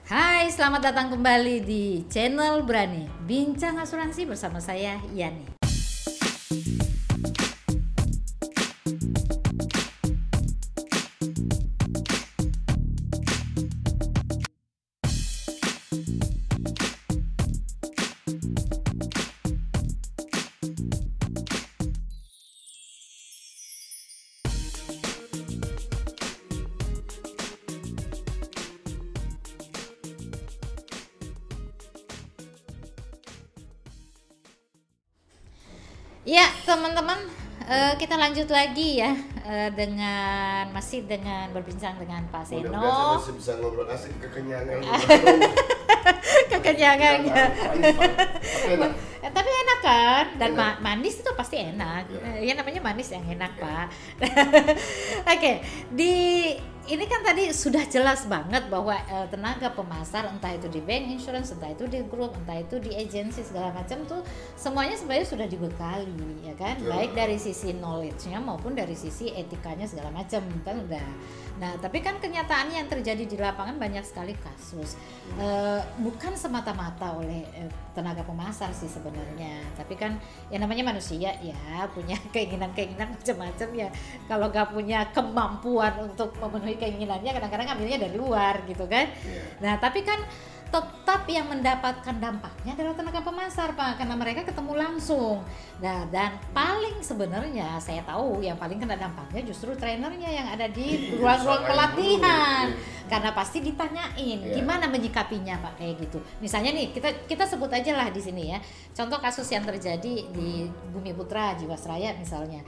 Hai, selamat datang kembali di channel Berani Bincang Asuransi bersama saya Yani. Ya, teman-teman, kita lanjut lagi ya masih dengan berbincang dengan Pak Seno. Mudah-mudahan saya masih bisa ngobrol asik kekenyangan. Kekenyangannya. Enak. Tapi enak kan? Dan Enak. manis itu pasti enak. Ya. Ya namanya manis yang enak, Pak. Oke, ini kan tadi sudah jelas banget bahwa tenaga pemasar, entah itu di bank insurance, entah itu di grup, entah itu di agensi segala macam tuh semuanya sebenarnya sudah dibekali, ya kan? Betul. Baik dari sisi knowledge-nya maupun dari sisi etikanya segala macam kan udah. Nah, tapi kan kenyataannya yang terjadi di lapangan banyak sekali kasus. Bukan semata-mata oleh tenaga pemasar sih sebenarnya, tapi kan yang namanya manusia ya punya keinginan-keinginan macam-macam ya. Kalau nggak punya kemampuan untuk memenuhi keinginannya, kadang-kadang ambilnya dari luar gitu kan. Nah, tapi kan tetap yang mendapatkan dampaknya adalah tenaga pemasar, Pak, karena mereka ketemu langsung. Nah, dan paling sebenarnya saya tahu yang paling kena dampaknya justru trainernya yang ada di ruang-ruang pelatihan. Karena pasti ditanyain gimana menyikapinya, Pak, kayak gitu. Misalnya nih, kita sebut aja lah di sini ya. Contoh kasus yang terjadi di Bumi Putra Jiwasraya misalnya.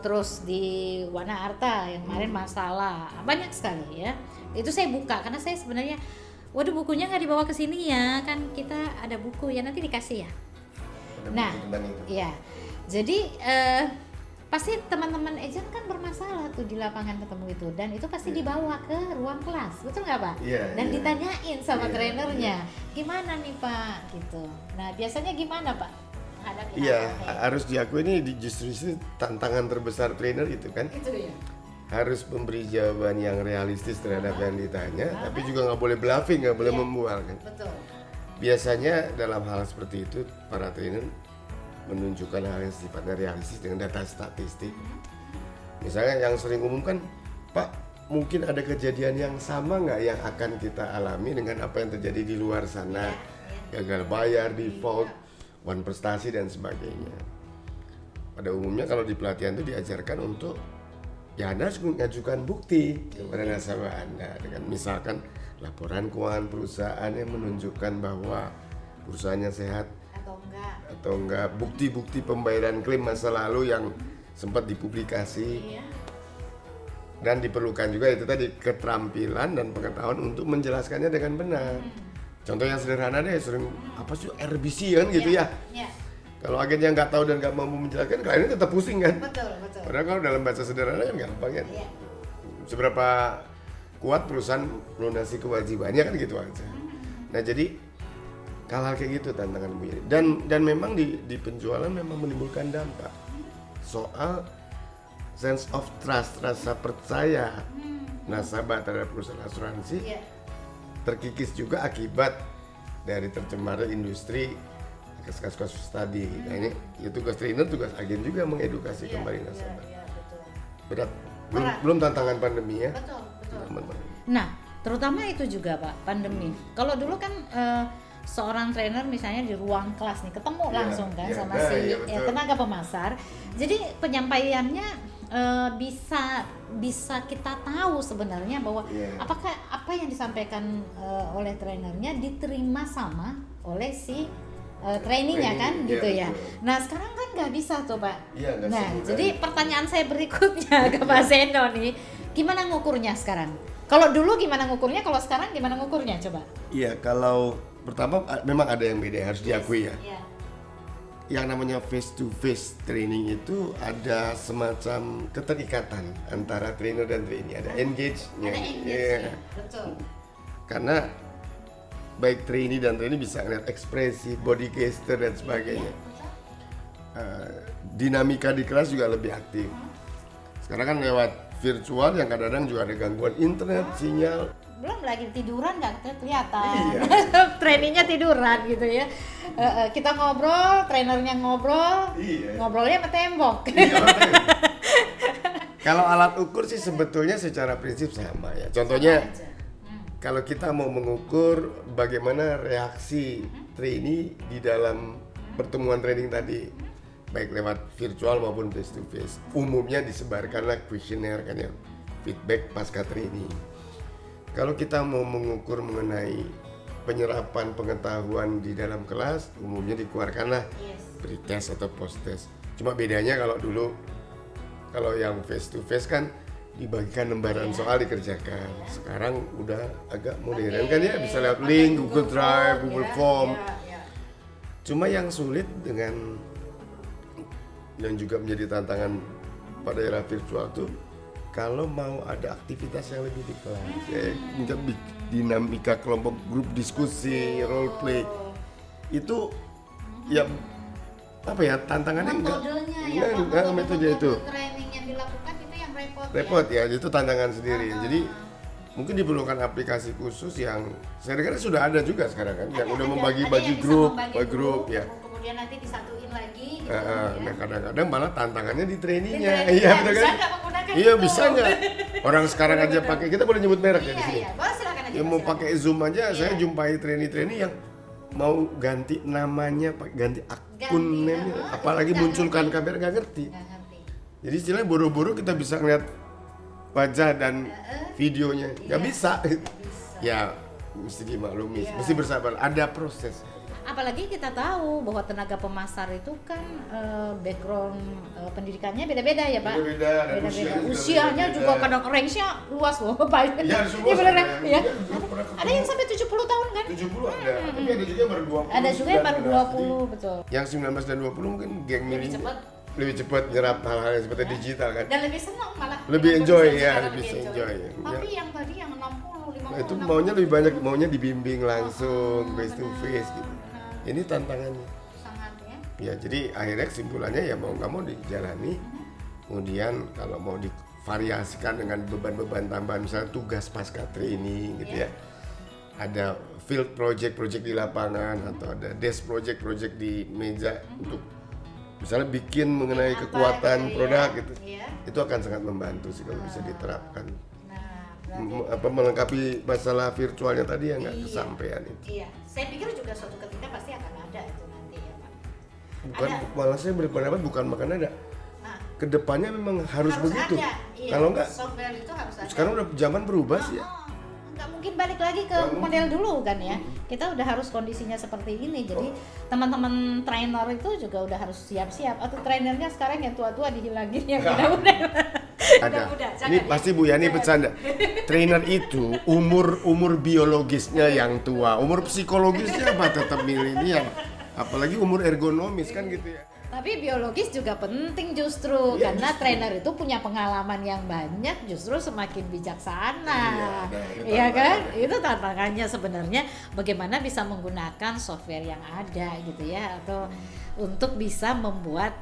Terus di Wana Arta yang kemarin masalah banyak sekali ya. Itu saya buka karena saya sebenarnya waduh, bukunya nggak dibawa ke sini ya, kan kita ada buku ya, nanti dikasih ya. Nah, ya, jadi pasti teman-teman agent kan bermasalah tuh di lapangan ketemu itu, dan itu pasti dibawa ke ruang kelas, betul nggak, Pak? Dan ditanyain sama trainernya, gimana nih, Pak, gitu. Nah, biasanya gimana, Pak? Iya, harus diakui ini justru itu tantangan terbesar trainer itu kan. Itu ya. Harus memberi jawaban yang realistis terhadap yang ditanya, tapi juga nggak boleh bluffing, nggak boleh membual kan. Betul. Biasanya dalam hal seperti itu para trainer menunjukkan hal yang sifatnya realistis dengan data statistik. Misalnya yang sering umum kan, Pak, mungkin ada kejadian yang sama nggak yang akan kita alami dengan apa yang terjadi di luar sana, gagal bayar, default, wan prestasi dan sebagainya. Pada umumnya kalau di pelatihan itu diajarkan untuk ya Anda harus mengajukan bukti kepada nasabah Anda dengan misalkan laporan keuangan perusahaan yang menunjukkan bahwa perusahaannya sehat atau enggak, bukti-bukti pembayaran klaim masa lalu yang sempat dipublikasi. Dan diperlukan juga itu tadi keterampilan dan pengetahuan untuk menjelaskannya dengan benar. Contoh yang sederhana deh, sering apa sih RBC kan gitu ya. Kalau agennya nggak tahu dan nggak mampu menjelaskan, kliennya tetap pusing kan. Betul. Padahal kalau dalam bahasa sederhana kan gampang kan. Seberapa kuat perusahaan melunasi kewajibannya kan gitu aja. Nah jadi hal-hal kayak gitu tantangan Bu Yeri. Dan memang di penjualan memang menimbulkan dampak soal sense of trust, rasa percaya nasabah terhadap perusahaan asuransi terkikis juga akibat dari tercemarnya industri kasus-kasus tadi. Nah ini ya tugas trainer, tugas agen juga mengedukasi kembali nasabah. Berat. Belum tantangan pandemi ya. Betul. Nah, terutama itu juga, Pak, pandemi. Kalau dulu kan seorang trainer misalnya di ruang kelas nih ketemu langsung kan sama si tenaga pemasar. Jadi penyampaiannya bisa kita tahu sebenarnya bahwa apakah apa yang disampaikan oleh trainernya diterima sama oleh si trainingnya kan gitu ya. Nah sekarang kan nggak bisa tuh, Pak. Nah jadi pertanyaan saya berikutnya ke Pak Seno nih, gimana ngukurnya sekarang? Kalau dulu gimana ngukurnya, kalau sekarang gimana ngukurnya coba? Iya, kalau pertama memang ada yang beda, harus diakui ya. Yang namanya face to face training itu ada semacam keterikatan antara trainer dan trainee, ada engage-nya. Betul. Karena baik trainee dan trainee bisa ngeliat ekspresi, body gesture dan sebagainya. Dinamika di kelas juga lebih aktif. Sekarang kan lewat virtual yang kadang-kadang juga ada gangguan internet, sinyal. belum lagi tiduran nggak kelihatan. Iya. Trainingnya tiduran gitu ya. Kita ngobrol, trainernya ngobrol, Iya. ngobrolnya sama tembok. Iya, makanya. Kalau alat ukur sih sebetulnya secara prinsip sama ya. Contohnya kalau kita mau mengukur bagaimana reaksi trainee di dalam pertemuan training tadi, baik lewat virtual maupun face to face, umumnya disebarkanlah kuesioner kan ya, feedback pasca training. Kalau kita mau mengukur mengenai penyerapan pengetahuan di dalam kelas, umumnya dikeluarkanlah pre-test atau post-test. Cuma bedanya kalau dulu, kalau yang face to face kan dibagikan lembaran soal dikerjakan. Sekarang udah agak modern kan ya, bisa lewat link, Google Drive, Google Form. Cuma yang sulit dengan yang juga menjadi tantangan pada era virtual tuh, kalau mau ada aktivitas yang lebih di kelas, ya, mungkin dinamika kelompok, grup diskusi, role play, itu ya apa ya, tantangannya enggak metode itu. Training yang dilakukan itu yang repot ya, itu tantangan sendiri. Jadi mungkin diperlukan aplikasi khusus yang saya kira sudah ada juga sekarang kan, yang udah membagi-bagi grup ya. Kemudian nanti disatuin lagi. Gitu, Nah kadang-kadang malah tantangannya di trainingnya. Iya betul bisa kan? nggak menggunakan Iya itu? bisa nggak? Orang sekarang aja pakai, kita boleh nyebut merek ya di sini. Iya, boleh silakan aja. Ya mau silakan. pakai Zoom aja, saya jumpai trainee yang mau ganti namanya, ganti akun name, apalagi munculkan kamera nggak ngerti. Nggak ngerti. Jadi istilahnya boro-boro kita bisa ngeliat wajah dan videonya, nggak bisa. Ya mesti dimaklumi, mesti bersabar, ada proses. Apalagi kita tahu bahwa tenaga pemasar itu kan background pendidikannya beda-beda ya Pak. Beda-beda, dan Usianya juga kadang range-nya luas loh Pak. Iya, Iya benar ya. Ada yang yang sampai 70 tahun kan? 70 ada, tapi ada juga yang baru 20. Ada juga yang baru 20, betul. Yang 19 dan 20 mungkin geng Lebih milih cepat. lebih cepat nyerap hal-hal yang seperti digital kan. Dan lebih senang malah. Lebih Dengan enjoy kondisi ya, sekarang lebih enjoy ya. Tapi yang tadi yang 60, 50. Nah, itu maunya lebih banyak, maunya dibimbing langsung, face to face gitu. Ini tantangannya. Sangat ya. Ya, jadi akhirnya kesimpulannya ya mau nggak mau dijalani. Kemudian kalau mau divariasikan dengan beban-beban tambahan, misalnya tugas pasca training gitu ya. Ada field project di lapangan, atau ada desk project di meja untuk misalnya bikin mengenai Apa kekuatan gitu ya. produk gitu. Iya. Itu akan sangat membantu sih kalau bisa diterapkan. Nah, berarti Melengkapi masalah virtualnya tadi yang nggak Iya. kesampaian itu. iya, saya pikir juga suatu ketika pasti akan ada itu nanti ya Pak. Bukan, Ada. malah saya berpendapat bukan makan ada. Nah, Kedepannya memang harus begitu. ada. Iya, Kalau nggak, software itu harus ada. sekarang udah zaman berubah sih ya. Nggak mungkin balik lagi ke model dulu kan ya. Kita udah harus kondisinya seperti ini. Jadi teman-teman trainer itu juga udah harus siap-siap. Atau trainernya sekarang yang tua-tua dihilangin, yang muda-muda. Ada. Muda-muda, Ini jangan pasti ya. Bu Yani Jangan. bercanda. Trainer itu umur biologisnya yang tua, umur psikologisnya apa tetap milenial. Apalagi umur ergonomis kan gitu ya. Tapi biologis juga penting justru, Iya, karena justru. trainer itu punya pengalaman yang banyak, justru semakin bijaksana. Iya, Iya itu kan? tantangannya. Itu tantangannya sebenarnya, bagaimana bisa menggunakan software yang ada gitu ya, atau untuk bisa membuat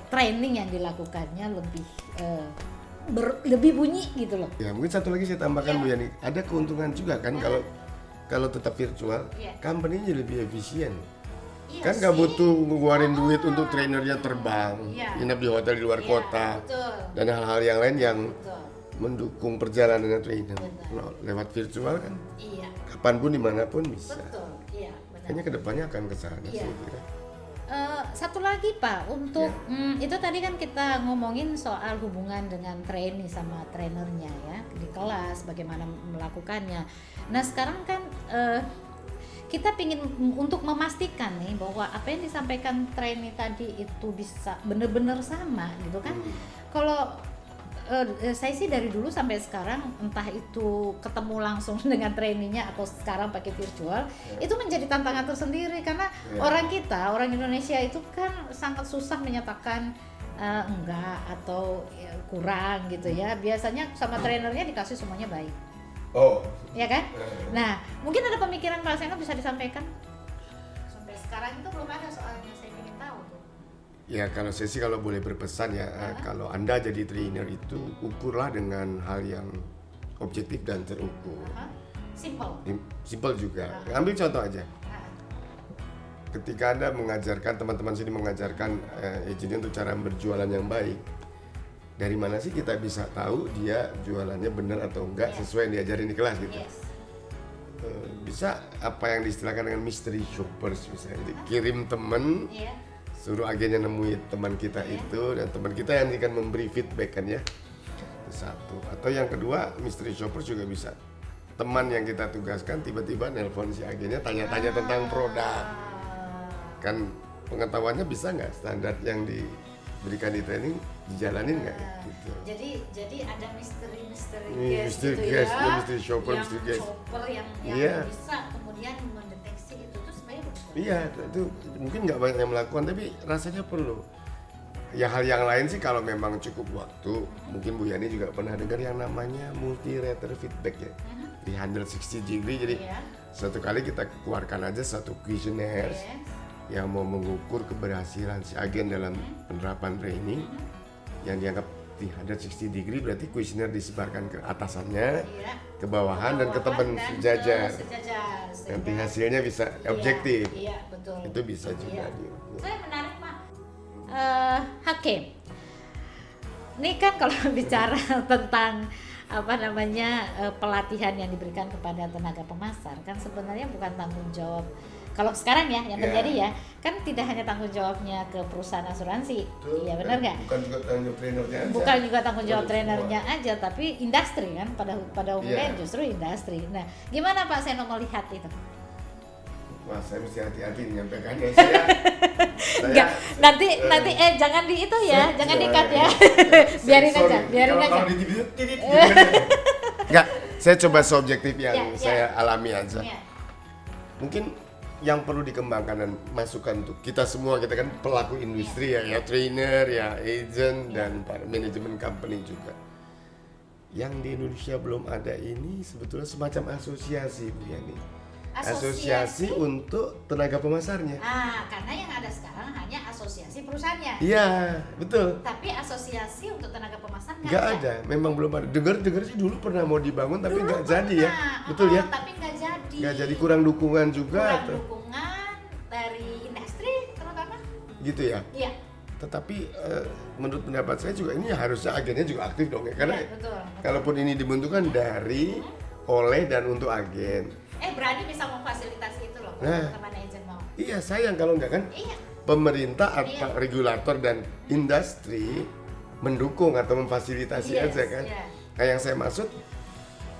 training yang dilakukannya lebih lebih bunyi gitu loh. Ya mungkin satu lagi saya tambahkan Bu Yani, ada keuntungan juga kan kalau tetap virtual, Iya. company-nya lebih efisien. Iya Kan nggak sih. butuh ngeluarin duit untuk trainernya terbang, Iya. nginep di hotel di luar Iya, kota, betul. dan hal-hal yang lain yang Betul. mendukung perjalanan trainer. Betul. Kalau lewat virtual kan, Iya, kapanpun dimanapun bisa. betul. Iya, benar. Kayaknya kedepannya akan ke sana Iya. saya kira. Satu lagi Pak, untuk itu tadi kan kita ngomongin soal hubungan dengan trainee sama trainernya ya di kelas, bagaimana melakukannya. Nah sekarang kan kita pingin untuk memastikan nih bahwa apa yang disampaikan trainee tadi itu bisa benar-benar sama gitu kan. Kalau saya sih dari dulu sampai sekarang, entah itu ketemu langsung dengan trainee-nya atau sekarang pakai virtual, itu menjadi tantangan tersendiri karena orang Indonesia itu kan sangat susah menyatakan enggak atau kurang gitu ya. Biasanya sama trainernya dikasih semuanya baik, Oh, ya kan? Nah, mungkin ada pemikiran Pak Seno bisa disampaikan? Sampai sekarang itu belum ada soalnya, saya ingin tahu tuh. ya kalau saya sih kalau boleh berpesan ya, kalau Anda jadi trainer itu ukurlah dengan hal yang objektif dan terukur. Simple juga. Ambil contoh aja. Ketika Anda mengajarkan, teman-teman sini mengajarkan agent untuk cara berjualan yang baik, dari mana sih kita bisa tahu dia jualannya benar atau enggak sesuai yang diajarin di kelas gitu? Bisa apa yang diistilahkan dengan mystery shoppers, misalnya kirim temen, suruh agennya nemui teman kita itu, dan teman kita yang akan memberi feedback kan ya. Itu satu. Atau yang kedua, mystery shoppers juga bisa teman yang kita tugaskan tiba-tiba nelpon si agennya tanya-tanya tentang produk. Kan pengetahuannya bisa nggak standar yang diberikan di training dijalanin nggak gitu. Jadi ada misteri mystery gitu guest, ya, mystery shopper, mystery guest. yang bisa kemudian mendeteksi itu tuh sebenarnya betul. Iya, itu mungkin nggak banyak yang melakukan tapi rasanya perlu. Ya hal yang lain sih kalau memang cukup waktu, mungkin Bu Yani juga pernah dengar yang namanya multi-rater feedback ya. 360 degree, jadi satu kali kita keluarkan aja satu questionnaire yang mau mengukur keberhasilan si agen dalam penerapan training yang dianggap 360 degree, berarti kuesioner disebarkan ke atasannya, ke bawahan dan ke teman sejajar. Nanti hasilnya bisa objektif. Iya, betul. Itu bisa juga. Saya menarik, Pak. Hakim. Ini kan kalau bicara tentang pelatihan yang diberikan kepada tenaga pemasar, kan sebenarnya bukan tanggung jawab. Kalau sekarang ya yang terjadi ya, kan tidak hanya tanggung jawabnya ke perusahaan asuransi, iya benar nggak? Bukan juga tanggung jawab trainernya aja. Bukan juga tanggung jawab trainernya aja, tapi industri kan pada umumnya justru industri. Nah, gimana Pak Seno melihat itu? Wah, saya mesti hati-hati menyampaikannya. Enggak, nanti jangan di itu ya, jangan di-cut ya. biarin aja. Kalau di TV enggak, saya coba subjektif yang saya alami aja. Mungkin yang perlu dikembangkan dan masukan untuk kita semua, kita kan pelaku industri ya trainer, ya agent dan manajemen company juga. Yang di Indonesia belum ada ini sebetulnya semacam asosiasi Bu Yani. Asosiasi untuk tenaga pemasarnya. Karena yang ada sekarang hanya asosiasi perusahaannya. Iya, betul. Tapi asosiasi untuk tenaga pemasar nggak ada. Memang belum ada. Dengar sih dulu pernah mau dibangun tapi nggak jadi ya. Betul ya? Tapi nggak jadi. Nggak jadi, kurang dukungan juga. Kurang dukungan dari industri terutama. Gitu ya? Iya. Tetapi menurut pendapat saya juga ini harusnya agennya juga aktif dong ya. Karena betul. Kalaupun ini dibentukkan dari, oleh dan untuk agen. Berani bisa memfasilitasi itu loh, teman-teman agent mau. Iya, sayang kalau enggak kan. Pemerintah atau regulator dan industri mendukung atau memfasilitasi aja kan. Nah, yang saya maksud,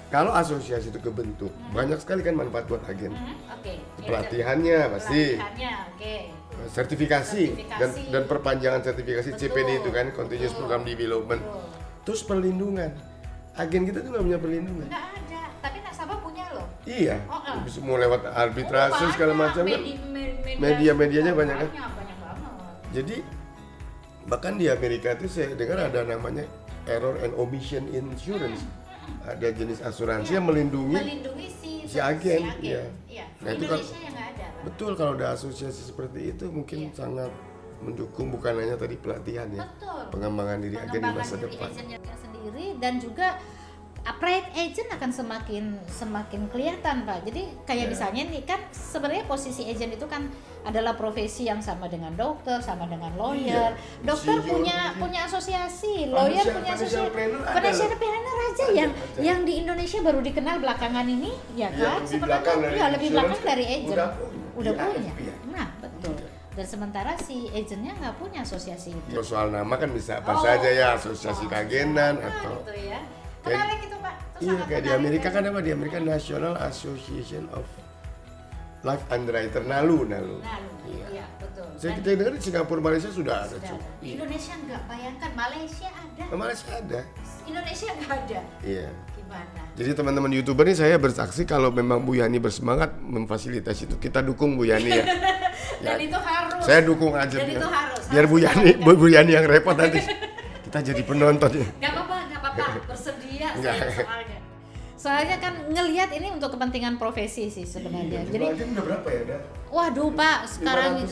kalau asosiasi itu kebentuk, banyak sekali kan manfaat buat agen. Pelatihannya pasti. Sertifikasi dan perpanjangan sertifikasi. Betul. CPD itu kan, Continuous Program Development. Terus perlindungan. Agen kita tuh nggak punya perlindungan. Nggak ada, tapi nasabah punya loh. Iya, bisa mau lewat arbitrase segala macam kan. Media-medianya banyak kan. Banyak banget. Jadi bahkan di Amerika itu saya dengar ada namanya error and omission insurance. Ada jenis asuransi yang melindungi si agen. Iya. Nah, itu kan yang nggak ada. Betul, kalau ada asosiasi seperti itu mungkin sangat mendukung bukan hanya tadi pelatihan ya. Betul. Pengembangan diri agen di masa depan. Sendiri dan juga private agent akan semakin kelihatan Pak. Jadi kayak misalnya nih kan sebenarnya posisi agent itu kan adalah profesi yang sama dengan dokter, sama dengan lawyer. Dokter punya asosiasi, lawyer punya asosiasi. Financial planner aja yang di Indonesia baru dikenal belakangan ini, ya kan? Sebenarnya lebih belakang dari agent. Udah punya. Nah, betul. Dan sementara si agentnya nggak punya asosiasi itu. Soal nama kan bisa apa saja ya, asosiasi kagenan atau gitu ya. Menarik itu Pak. Iya, kayak di Amerika kan apa? Di Amerika National Association of Life Underwriter, NALU. Iya, betul. Kita dengar di Singapura, Malaysia sudah ada. Di Indonesia nggak, bayangkan Malaysia ada. Malaysia ada. Indonesia nggak ada. Iya. Gimana? Jadi teman-teman YouTuber ini saya bersaksi kalau memang Bu Yani bersemangat memfasilitasi itu, kita dukung Bu Yani ya. Dan itu harus. Saya dukung aja. Dan itu harus. Biar Bu Yani yang repot nanti. Kita jadi penonton ya. Gak apa-apa, bersedia saya soalnya kan ngelihat ini untuk kepentingan profesi sih sebenarnya. Jadi udah berapa ya? Waduh Pak, sekarang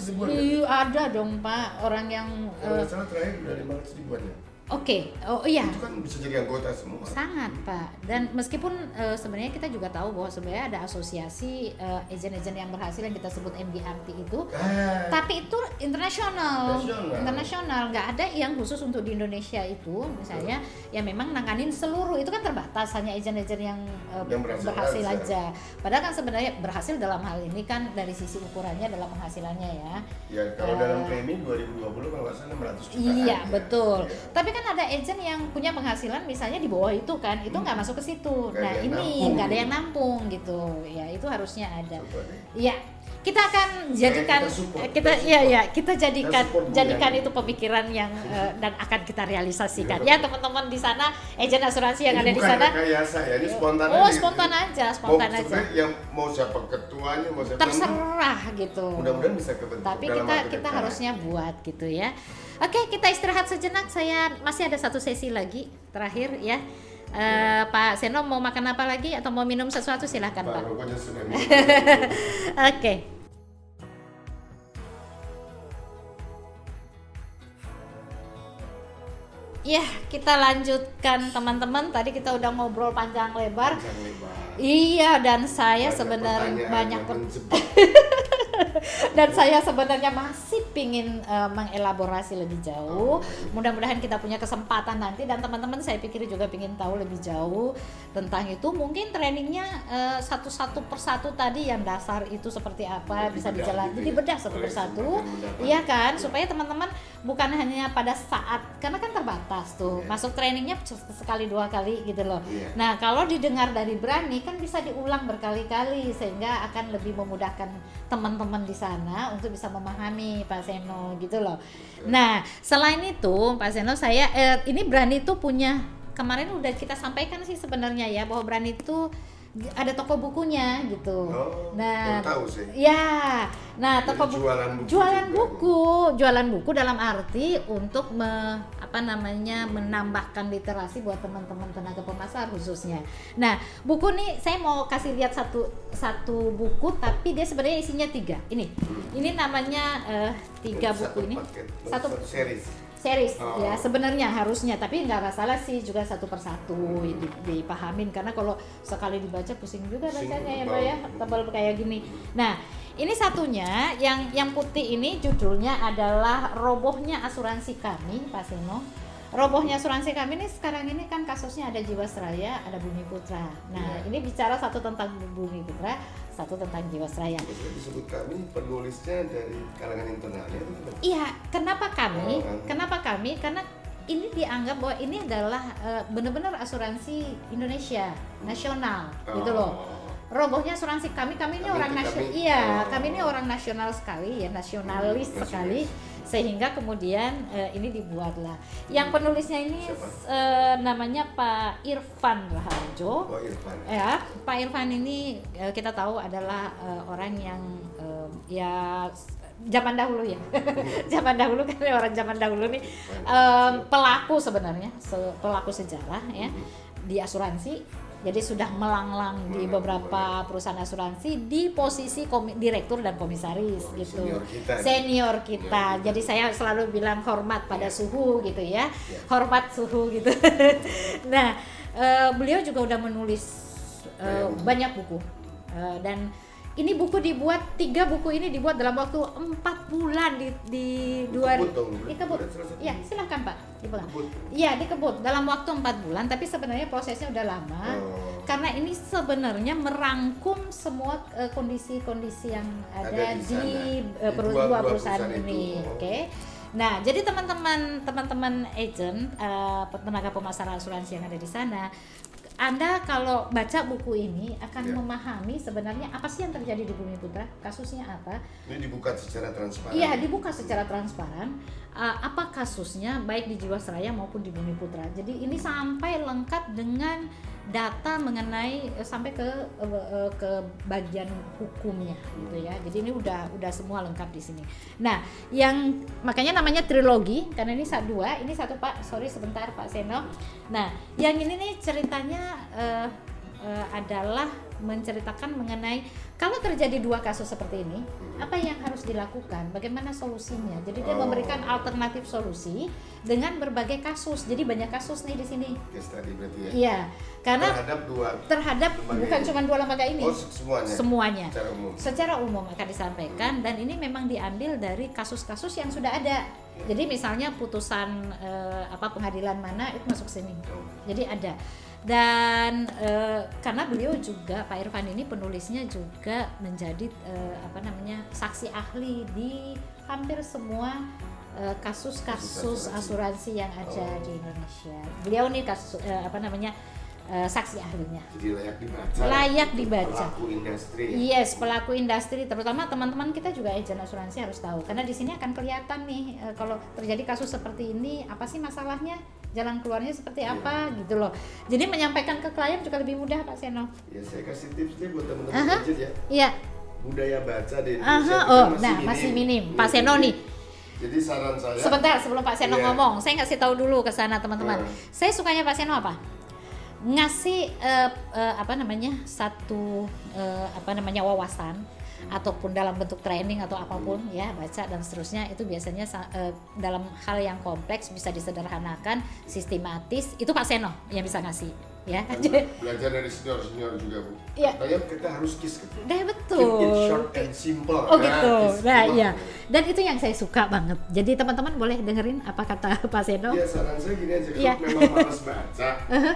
ada dong Pak orang yang kalau salah terakhir udah 500 ribuan ya. Oke, oh iya. Itu kan bisa jadi anggota semua. Sangat Pak. Dan meskipun sebenarnya kita juga tahu bahwa sebenarnya ada asosiasi agen-agen yang berhasil yang kita sebut MDRT itu, tapi itu internasional, nggak ada yang khusus untuk di Indonesia itu, misalnya ya memang nanganin seluruh, itu kan terbatas hanya agen-agen yang berhasil aja. Padahal kan sebenarnya berhasil dalam hal ini kan dari sisi ukurannya adalah penghasilannya ya. Ya kalau dalam premi 2020 kalau nggak salah 600 juta. Iya betul. Ya. Tapi kan ada agent yang punya penghasilan misalnya di bawah itu kan, itu nggak masuk ke situ. Nah ini nggak ada yang nampung gitu, ya itu harusnya ada. Iya, kita akan jadikan kita jadikan itu pemikiran yang dan akan kita realisasikan ya teman-teman di sana, agent asuransi yang ada di sana. Ini spontan aja. Spontan aja. Yang mau siapa ketuanya, mau siapa terserah gitu. Mudah-mudahan bisa kebentuk. Tapi kita harusnya buat gitu ya. Oke, kita istirahat sejenak. Saya masih ada satu sesi lagi terakhir ya. Pak Seno mau makan apa lagi atau mau minum sesuatu silahkan Pak. Oke. Ya, kita lanjutkan teman-teman. Tadi kita udah ngobrol panjang lebar. Iya, dan saya sebenarnya banyak dan saya sebenarnya masih pingin mengelaborasi lebih jauh. Mudah-mudahan kita punya kesempatan nanti, dan teman-teman saya pikir juga pingin tahu lebih jauh tentang itu. Mungkin trainingnya satu persatu tadi yang dasar itu seperti apa bisa dijalani, dibedah satu persatu, iya kan, supaya teman-teman bukan hanya pada saat, karena kan terbatas tuh masuk trainingnya sekali dua kali gitu loh. Nah kalau didengar dari Brani kan bisa diulang berkali-kali sehingga akan lebih memudahkan teman-teman di sana untuk bisa memahami Pak Seno gitu loh. Nah selain itu Pak Seno, saya ini Brani itu punya, kemarin udah kita sampaikan sih sebenarnya ya, bahwa Brani itu ada toko bukunya gitu. Nah, tahu sih. Ya, nah toko jualan buku dalam arti untuk menambahkan literasi buat teman-teman tenaga pemasar khususnya. Nah, buku nih saya mau kasih lihat satu buku, tapi dia sebenarnya isinya 3. Ini namanya 3 buku ini. Satu series ya sebenarnya harusnya, tapi nggak masalah sih juga satu persatu dipahamin, karena kalau sekali dibaca pusing juga bacanya ya Mbak ya, tebal kayak gini. Nah ini satunya yang putih ini judulnya adalah Robohnya Asuransi Kami Pak Seno. Robohnya asuransi kami ini sekarang ini kan kasusnya ada Jiwasraya, ada Bumi Putra. Nah ini bicara satu tentang Bumi Putra, satu tentang Jiwasraya. Disebut kami, penulisnya dari kalangan internalnya itu? Iya, kenapa kami? Kenapa kami? Karena ini dianggap bahwa ini adalah benar-benar asuransi Indonesia nasional gitu loh. Robohnya asuransi kami ini orang nasional. Iya, kami ini orang nasional sekali ya, nasionalis sekali. Sehingga kemudian ini dibuatlah. Yang penulisnya ini namanya Pak Irfan Raharjo. Ya, Pak Irfan ini kita tahu adalah orang yang ya zaman dahulu ya. Zaman dahulu kan orang zaman dahulu nih pelaku sebenarnya, pelaku sejarah ya di asuransi. Jadi sudah melanglang di beberapa perusahaan asuransi di posisi direktur dan komisaris gitu. Senior kita. Jadi saya selalu bilang hormat pada suhu gitu ya. Hormat suhu gitu. Nah, beliau juga udah menulis banyak buku. Dan ini buku dibuat, 3 buku ini dibuat dalam waktu 4 bulan di Kebut. Ya, silakan Pak. Iya, di Kebut dalam waktu 4 bulan, tapi sebenarnya prosesnya udah lama. Karena ini sebenarnya merangkum semua kondisi-kondisi yang ada di dua perusahaan ini. Oke. Nah, jadi teman-teman agent tenaga pemasaran asuransi yang ada di sana, Anda kalau baca buku ini akan memahami sebenarnya apa sih yang terjadi di Bumi Putra, kasusnya apa. Ini dibuka secara transparan. Iya, dibuka secara transparan. Apa kasusnya baik di Jiwasraya maupun di Bumi Putra. Jadi ini sampai lengkap dengan data mengenai sampai ke bagian hukumnya gitu ya. Jadi ini udah semua lengkap di sini. Nah, yang makanya namanya trilogi karena ini 2, ini 1 Pak. Sorry sebentar Pak Seno. Nah, yang ini nih ceritanya adalah menceritakan mengenai kalau terjadi 2 kasus seperti ini, apa yang harus dilakukan, bagaimana solusinya. Jadi dia memberikan alternatif solusi dengan berbagai kasus. Jadi banyak kasus nih di sini. Case tadi berarti ya. Iya, karena terhadap bukan cuma 2 lembaga ini. Semuanya. Secara umum akan disampaikan, dan ini memang diambil dari kasus-kasus yang sudah ada. Jadi misalnya putusan pengadilan mana itu masuk sini. Jadi ada. Dan karena beliau juga Pak Irfan ini penulisnya juga menjadi saksi ahli di hampir semua kasus-kasus asuransi yang ada di Indonesia. Beliau nih saksi ahlinya. Jadi layak dibaca. Pelaku industri. Yes, pelaku industri, terutama teman-teman kita juga agen asuransi harus tahu, karena di sini akan kelihatan nih kalau terjadi kasus seperti ini apa sih masalahnya, jalan keluarnya seperti apa gitu loh. Jadi menyampaikan ke klien juga lebih mudah, Pak Seno. Ya, saya kasih tips deh buat teman-teman aja ya. Iya. Budaya baca di Indonesia masih minim. Pak Seno nih. Jadi saran saya. Sebentar sebelum Pak Seno ngomong, saya kasih tahu dulu ke sana teman-teman. Saya sukanya Pak Seno apa? Ngasih satu wawasan ataupun dalam bentuk training atau apapun ya, baca dan seterusnya, itu biasanya dalam hal yang kompleks bisa disederhanakan, sistematis, itu Pak Seno yang bisa ngasih ya. Belajar dari senior-senior juga, Bu. Ya. Kita harus KISS gitu. Nah, betul. Keep it short and simple. Gitu. Nah, iya. Dan itu yang saya suka banget. Jadi teman-teman boleh dengerin apa kata Pak Seno. Ya, saran saya gini aja, kalau memang malas baca,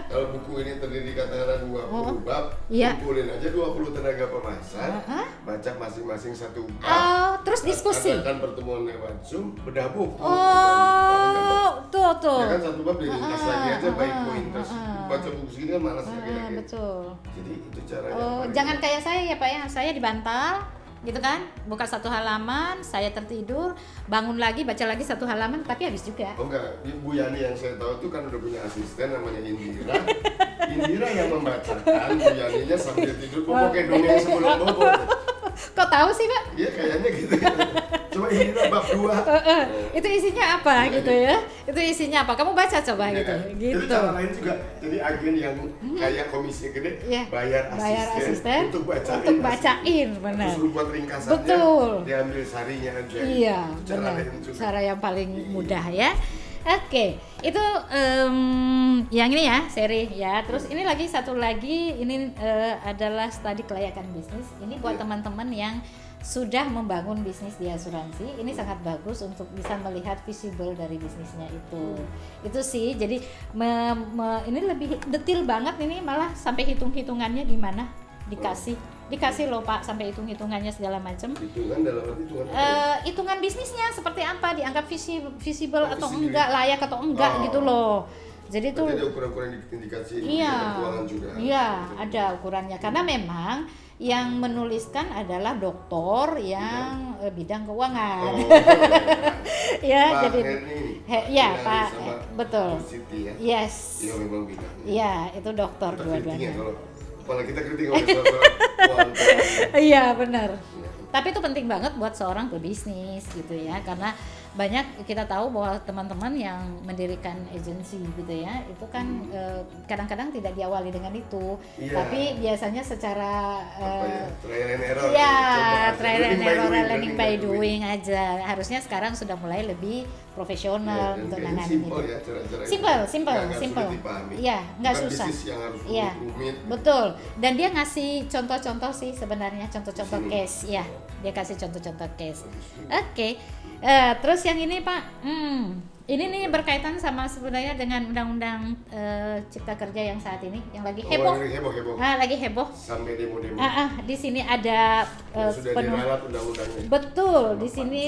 kalau buku ini terdiri katakanlah 20 bab, kumpulin aja 20 tenaga pemasaran, baca masing-masing 1 bab. Terus diskusi. Adakan pertemuan lewat Zoom, bedah buku. Tuh. Ya kan 1 bab diringkas lagi aja by pointers. Baca buku segini kan malas lagi. Betul. Jadi itu caranya. Jangan kayak saya ya Pak ya, saya dibantal gitu kan, buka 1 halaman, saya tertidur, bangun lagi, baca lagi 1 halaman, tapi habis juga. Oh enggak, Bu Yani yang saya tahu itu kan udah punya asisten namanya Indira. Indira yang membacakan, Bu Yaninya sambil tidur, pokoknya dongeng sebelum bobo. Kok tahu sih Pak? Iya kayaknya gitu. Coba Indira bab 2. Itu isinya apa gitu ya? Itu isinya apa? Kamu baca coba gitu. Jadi cara lain juga, jadi agen yang kayak komisi gede bayar asisten untuk bacain, benar. Terus buat ringkasannya, betul. Diambil sarinya aja. Iya, benar. Cara yang paling mudah ya. Oke, itu yang ini ya seri ya. Terus ini lagi satu lagi, ini adalah studi kelayakan bisnis. Ini buat teman-teman yang sudah membangun bisnis di asuransi, ini sangat bagus untuk bisa melihat visible dari bisnisnya itu. Itu sih, jadi ini lebih detail banget, ini malah sampai hitung-hitungannya gimana dikasih loh Pak, sampai hitung-hitungannya segala macam. Hitungan dalam arti hitungan bisnisnya seperti apa, dianggap visible atau enggak, layak atau enggak gitu loh. Jadi itu ada ukuran-ukuran indikasi keuangan juga. Iya, ada ukurannya, karena memang yang menuliskan adalah doktor yang bidang keuangan. Ya, Pak jadi Pak, betul. Siti, ya? Yes. Iya memang bidangnya. Iya, itu dokter dua-duanya. Kalau kita kritik oleh keuangan. Iya, benar. Tapi itu penting banget buat seorang pebisnis gitu ya, karena banyak kita tahu bahwa teman-teman yang mendirikan agensi gitu ya, itu kan kadang-kadang tidak diawali dengan itu, tapi biasanya secara trial and error, trial and error, learning by doing aja. Harusnya sekarang sudah mulai lebih profesional untuk menangani itu. Simple. Iya, nggak susah. Iya, betul. Dan dia ngasih contoh-contoh sih sebenarnya, contoh-contoh case ya. Dia kasih contoh-contoh case. Oke. Terus yang ini Pak, ini nih berkaitan sama sebenarnya dengan undang-undang Cipta Kerja yang saat ini yang lagi heboh. Lagi heboh. Sampai demo-demo. Di sini ada sudah diralat undang-undangnya. Betul, di sini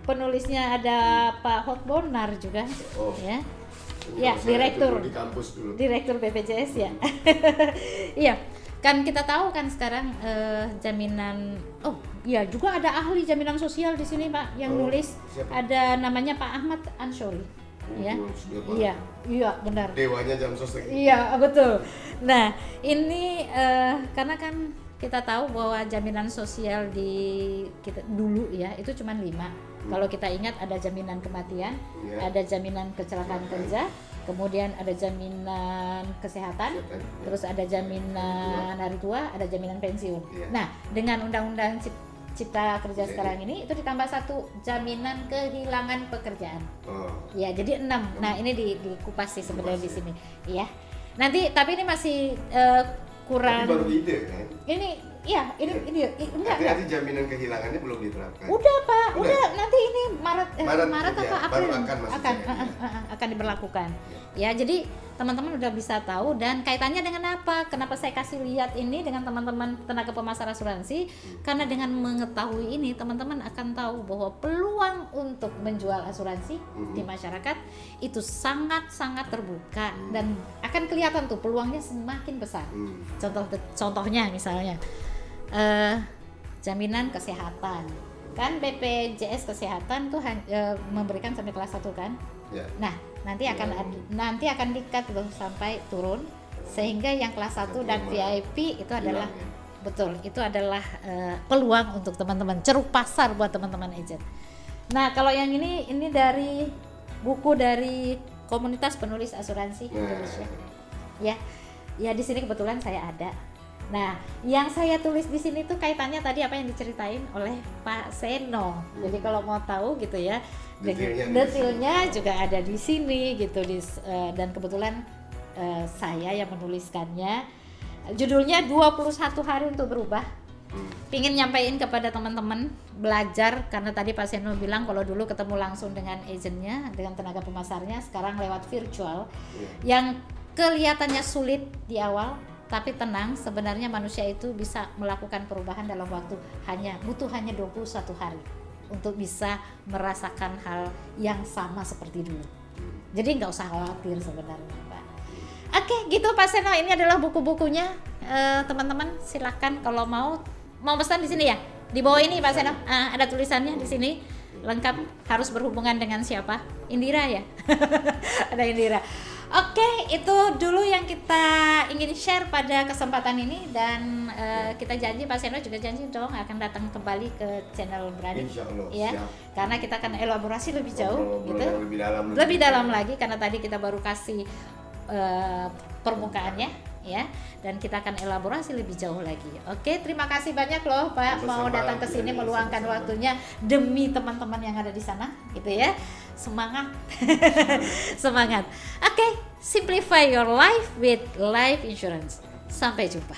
penulisnya ada Pak Hotbonar juga. Ya. Ya, direktur di kampus dulu. Direktur BPJS ya. Iya. Kan kita tahu kan sekarang jaminan, iya juga ada ahli jaminan sosial di sini Pak yang nulis. Siapa? Ada namanya Pak Ahmad Anshori. ya. Sudah Iya, iya benar. Dewanya jam sostek. Iya, betul. Nah, ini karena kan kita tahu bahwa jaminan sosial di kita dulu ya itu cuma 5. Kalau kita ingat ada jaminan kematian, ada jaminan kecelakaan kerja, kemudian ada jaminan kesehatan, terus ada jaminan hari tua, ada jaminan pensiun. Nah, dengan Undang-Undang Cipta Kerja sekarang ini itu ditambah 1 jaminan kehilangan pekerjaan. Ya, jadi 6. Nah, ini dikupas sih sebenarnya di sini. Ya. Nanti tapi ini masih kurang. Tapi baru ide kan? Ini enggak. Jaminan kehilangannya belum diterapkan. Udah Pak, udah nanti ini Maret ya, apa April akan diberlakukan. Ya, jadi teman-teman udah bisa tahu dan kaitannya dengan apa? Kenapa saya kasih lihat ini dengan teman-teman tenaga pemasar asuransi? Karena dengan mengetahui ini teman-teman akan tahu bahwa peluang untuk menjual asuransi di masyarakat itu sangat-sangat terbuka dan akan kelihatan tuh peluangnya semakin besar. Contohnya misalnya jaminan kesehatan. Kan BPJS kesehatan tuh memberikan sampai kelas 1 kan? Ya. Nah, nanti akan di-cut loh sampai turun sehingga yang kelas 1 dan VIP itu adalah betul, itu adalah peluang untuk teman-teman, ceruk pasar buat teman-teman agent. Nah, kalau yang ini dari buku dari Komunitas Penulis Asuransi Indonesia. Ya. Ya, di sini kebetulan saya ada. Nah, yang saya tulis di sini tuh kaitannya tadi apa yang diceritain oleh Pak Seno. Jadi kalau mau tahu gitu ya, detailnya juga ada di sini gitu dan kebetulan saya yang menuliskannya. Judulnya 21 hari untuk berubah. Pingin nyampein kepada teman-teman belajar karena tadi Pak Seno bilang kalau dulu ketemu langsung dengan agentnya, dengan tenaga pemasarnya, sekarang lewat virtual. Yang kelihatannya sulit di awal, tapi tenang, sebenarnya manusia itu bisa melakukan perubahan dalam waktu butuh hanya 21 hari untuk bisa merasakan hal yang sama seperti dulu. Jadi nggak usah khawatir sebenarnya, Pak. Oke, gitu Pak Seno, ini adalah buku-bukunya. Teman-teman silakan kalau mau pesan di sini ya. Di bawah ini Pak Seno, ada tulisannya di sini. Lengkap, harus berhubungan dengan siapa? Indira ya. Ada Indira. Oke, itu dulu yang kita ingin share pada kesempatan ini dan kita janji, Pak Seno juga janji dong akan datang kembali ke channel Berani. Insyaallah, ya, siap. karena kita akan elaborasi lebih jauh, gitu, lebih dalam lagi karena tadi kita baru kasih permukaannya, ya, dan kita akan elaborasi lebih jauh lagi. Oke, terima kasih banyak loh Pak mau datang ke sini meluangkan waktunya demi teman-teman yang ada di sana, gitu ya. Semangat. Semangat. Oke, simplify your life with life insurance. Sampai jumpa.